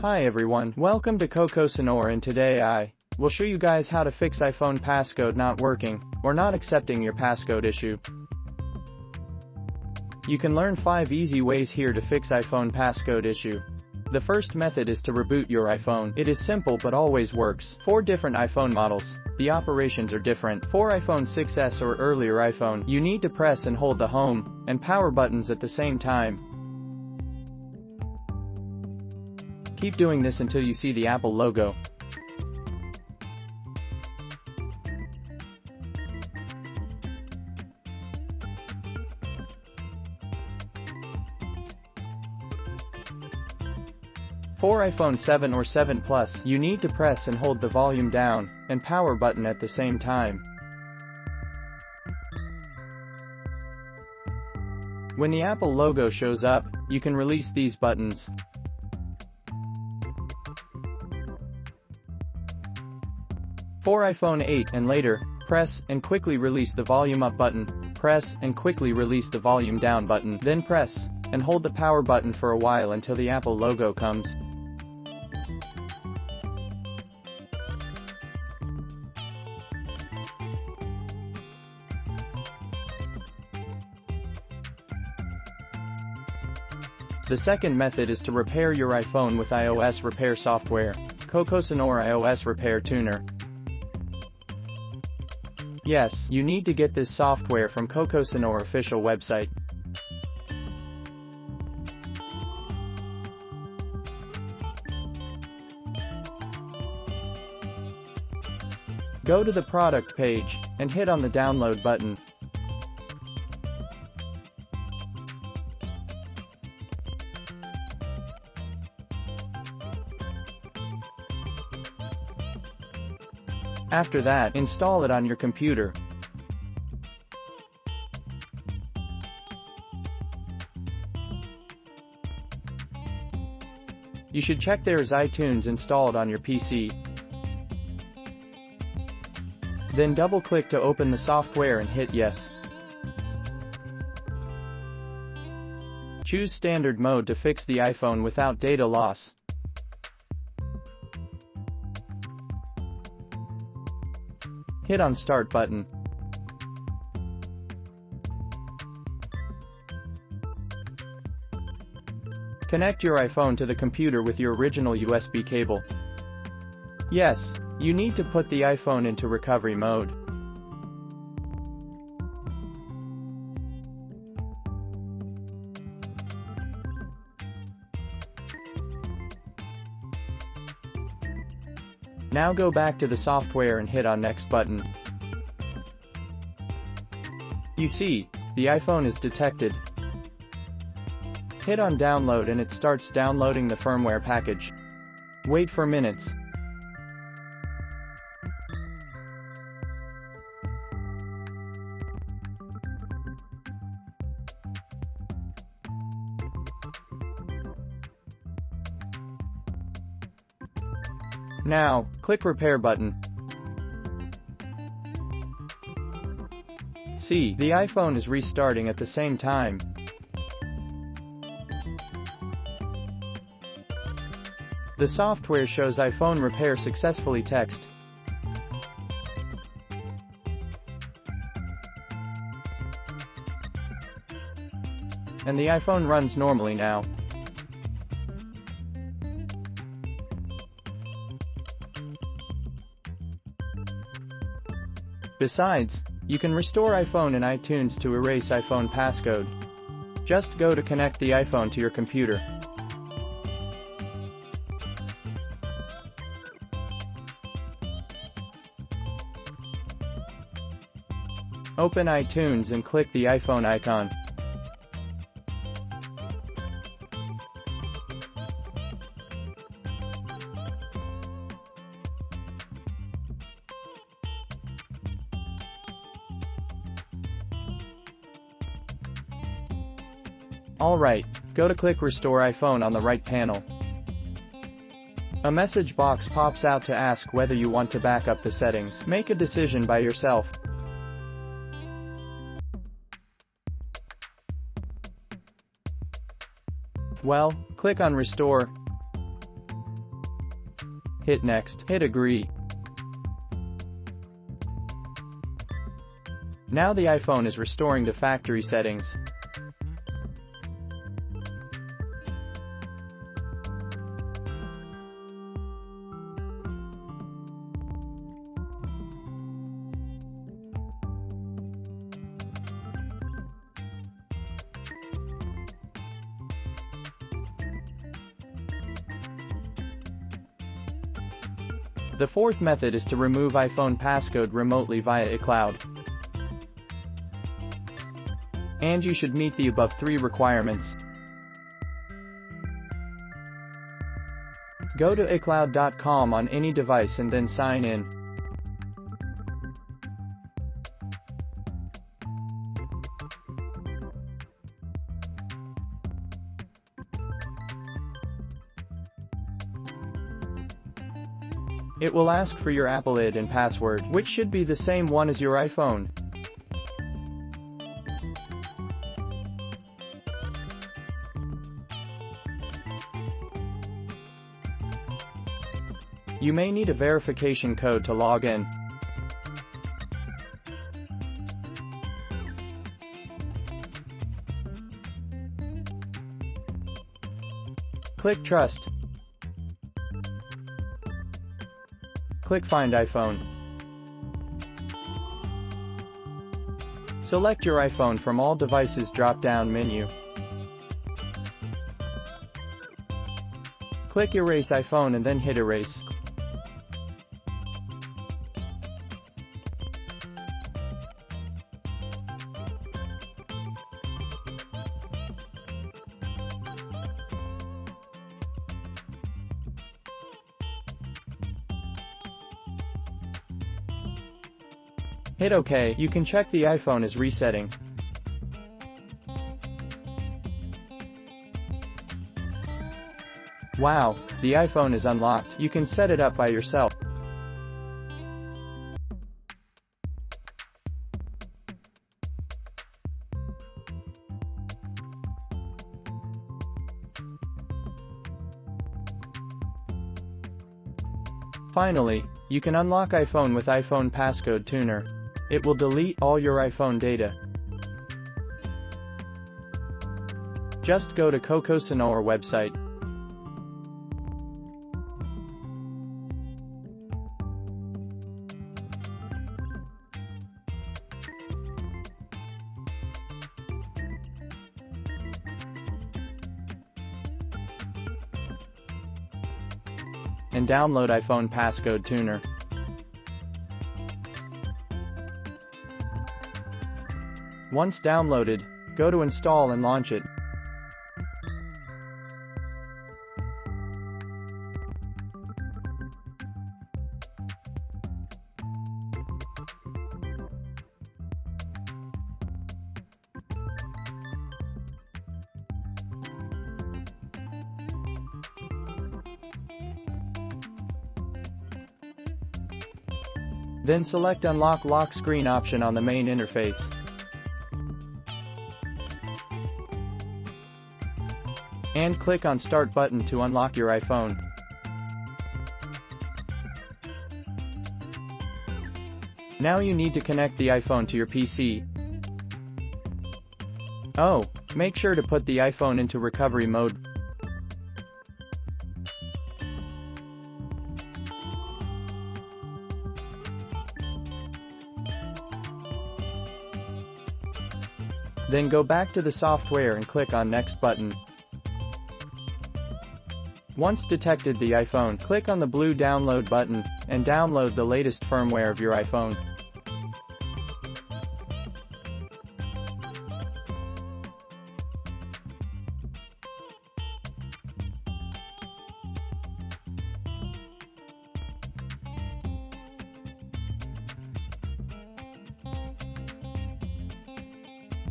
Hi everyone, welcome to Cocosenor, and today I will show you guys how to fix iPhone passcode not working, or not accepting your passcode issue. You can learn 5 easy ways here to fix iPhone passcode issue. The first method is to reboot your iPhone. It is simple but always works. 4 different iPhone models. The operations are different. For iPhone 6s or earlier iPhone, you need to press and hold the home and power buttons at the same time. Keep doing this until you see the Apple logo. For iPhone 7 or 7 Plus, you need to press and hold the volume down and power button at the same time. When the Apple logo shows up, you can release these buttons. For iPhone 8 and later, press and quickly release the volume up button, press and quickly release the volume down button, then press and hold the power button for a while until the Apple logo comes. The second method is to repair your iPhone with iOS repair software, Cocosenor iOS Repair Tuner. Yes, you need to get this software from Cocosenor official website. Go to the product page and hit on the download button. After that, install it on your computer. You should check there is iTunes installed on your PC. Then double-click to open the software and hit Yes. Choose Standard Mode to fix the iPhone without data loss. Hit on Start button. Connect your iPhone to the computer with your original USB cable. Yes, you need to put the iPhone into recovery mode. Now go back to the software and hit on Next button. You see, the iPhone is detected. Hit on Download and it starts downloading the firmware package. Wait for minutes. Now, click Repair button. See, the iPhone is restarting at the same time. The software shows iPhone repair successfully text. And the iPhone runs normally now. Besides, you can restore iPhone in iTunes to erase iPhone passcode. Just go to connect the iPhone to your computer. Open iTunes and click the iPhone icon. Alright, go to click Restore iPhone on the right panel. A message box pops out to ask whether you want to back up the settings. Make a decision by yourself. Well, click on Restore. Hit Next, hit Agree. Now the iPhone is restoring to factory settings. The fourth method is to remove iPhone passcode remotely via iCloud. And you should meet the above 3 requirements. Go to iCloud.com on any device and then sign in. It will ask for your Apple ID and password, which should be the same one as your iPhone. You may need a verification code to log in. Click Trust. Click Find iPhone. Select your iPhone from all devices drop-down menu. Click Erase iPhone and then hit Erase. Hit OK. You can check the iPhone is resetting. Wow, the iPhone is unlocked. You can set it up by yourself. Finally, you can unlock iPhone with iPhone Passcode Tuner. It will delete all your iPhone data. Just go to Cocosenor website. And download iPhone Passcode Tuner. Once downloaded, go to Install and launch it. Then select Unlock Lock Screen option on the main interface. And click on Start button to unlock your iPhone. Now you need to connect the iPhone to your PC. Oh, make sure to put the iPhone into recovery mode. Then go back to the software and click on Next button. Once detected the iPhone, click on the blue download button, and download the latest firmware of your iPhone.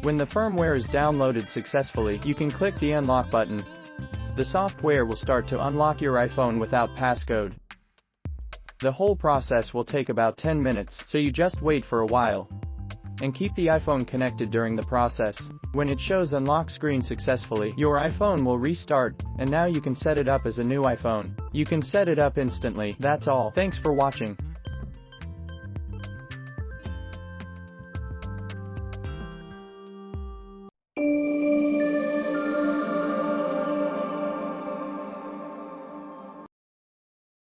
When the firmware is downloaded successfully, you can click the Unlock button. The software will start to unlock your iPhone without passcode. The whole process will take about 10 minutes, so you just wait for a while. and keep the iPhone connected during the process. When it shows unlock screen successfully, your iPhone will restart, and now you can set it up as a new iPhone. You can set it up instantly. That's all. Thanks for watching.